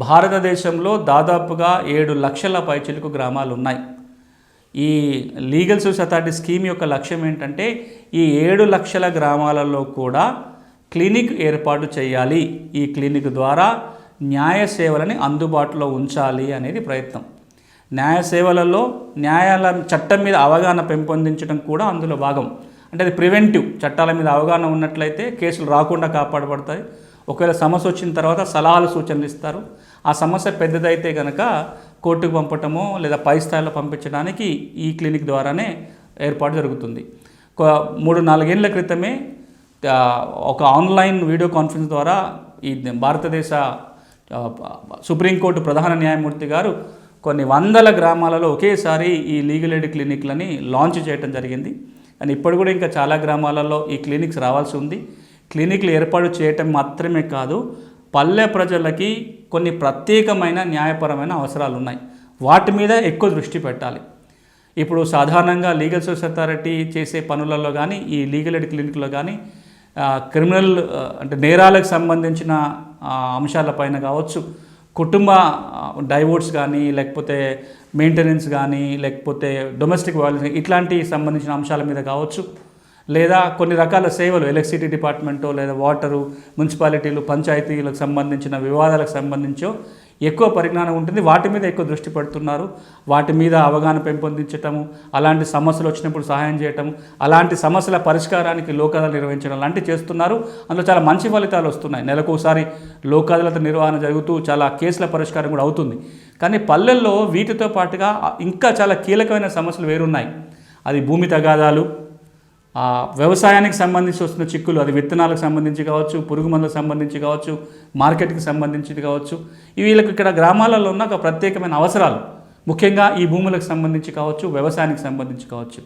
భారతదేశంలో దాదాపుగా 7 లక్షల పైచిలుకు గ్రామాలు ఉన్నాయి. ఈ లీగల్ సర్వీస్ అథారిటీ స్కీమ్ యొక్క లక్ష్యం ఏంటంటే ఈ 7 లక్షల గ్రామాలలో కూడా క్లినిక్ ఏర్పాటు చేయాలి. ఈ క్లినిక్ ద్వారా న్యాయ సేవలని అందుబాటులో ఉంచాలి అనేది ప్రయత్నం. న్యాయ సేవలలో న్యాయాల చట్టం మీద అవగాహన పెంపొందించడం కూడా అందులో భాగం. అంటే అది ప్రివెంటివ్. చట్టాల మీద అవగాహన ఉన్నట్లయితే కేసులు రాకుండా కాపాడబడతాయి. ఒకవేళ సమస్య వచ్చిన తర్వాత సలహాలు సూచనలు ఇస్తారు. ఆ సమస్య పెద్దదైతే కనుక కోర్టుకు పంపటమో లేదా పై స్థాయిలో పంపించడానికి ఈ క్లినిక్ ద్వారానే ఏర్పాటు జరుగుతుంది. 3-4 ఏళ్ల క్రితమే ఒక ఆన్లైన్ వీడియో కాన్ఫరెన్స్ ద్వారా ఈ భారతదేశ సుప్రీంకోర్టు ప్రధాన న్యాయమూర్తి గారు కొన్ని వందల గ్రామాలలో ఒకేసారి ఈ లీగల్ ఎయిడ్ క్లినిక్లని లాంచ్ చేయడం జరిగింది. అండ్ ఇప్పుడు కూడా ఇంకా చాలా గ్రామాలలో ఈ క్లినిక్స్ రావాల్సి ఉంది. క్లినిక్లు ఏర్పాటు చేయటం మాత్రమే కాదు, పల్లె ప్రజలకి కొన్ని ప్రత్యేకమైన న్యాయపరమైన అవసరాలు ఉన్నాయి. వాటి మీద ఎక్కువ దృష్టి పెట్టాలి. ఇప్పుడు సాధారణంగా లీగల్ సర్వీస్ అథారిటీ చేసే పనులలో కానీ ఈ లీగల్ ఎయిడ్ క్లినిక్లో కానీ క్రిమినల్ అంటే నేరాలకు సంబంధించిన అంశాలపైన కావచ్చు, కుటుంబ డైవోర్స్ కానీ లేకపోతే మెయింటెనెన్స్ కానీ లేకపోతే డొమెస్టిక్ వైలెన్స్ ఇట్లాంటి సంబంధించిన అంశాల మీద కావచ్చు, లేదా కొన్ని రకాల సేవలు ఎలక్ట్రిసిటీ డిపార్ట్మెంటో లేదా వాటరు, మున్సిపాలిటీలు, పంచాయతీలకు సంబంధించిన వివాదాలకు సంబంధించో ఎక్కువ పరిజ్ఞానం ఉంటుంది. వాటి మీద ఎక్కువ దృష్టి పెడుతున్నారు. వాటి మీద అవగాహన పెంపొందించటము, అలాంటి సమస్యలు వచ్చినప్పుడు సహాయం చేయటము, అలాంటి సమస్యల పరిష్కారానికి లోక్ అదాలత్ నిర్వహించడం లాంటివి చేస్తున్నారు. అందులో చాలా మంచి ఫలితాలు వస్తున్నాయి. నెలకోసారి లోక్ అదాలత్ నిర్వహణ జరుగుతూ చాలా కేసుల పరిష్కారం కూడా అవుతుంది. కానీ పల్లెల్లో వీటితో పాటుగా ఇంకా చాలా కీలకమైన సమస్యలు వేరున్నాయి. అది భూమి తగాదాలు, వ్యవసాయానికి సంబంధించి వస్తున్న చిక్కులు, అది విత్తనాలకు సంబంధించి కావచ్చు, పురుగు మందులకు సంబంధించి కావచ్చు, మార్కెట్కి సంబంధించి కావచ్చు. వీళ్ళకి ఇక్కడ గ్రామాలలో ఉన్న ఒక ప్రత్యేకమైన అవసరాలు, ముఖ్యంగా ఈ భూములకు సంబంధించి కావచ్చు, వ్యవసాయానికి సంబంధించి కావచ్చు.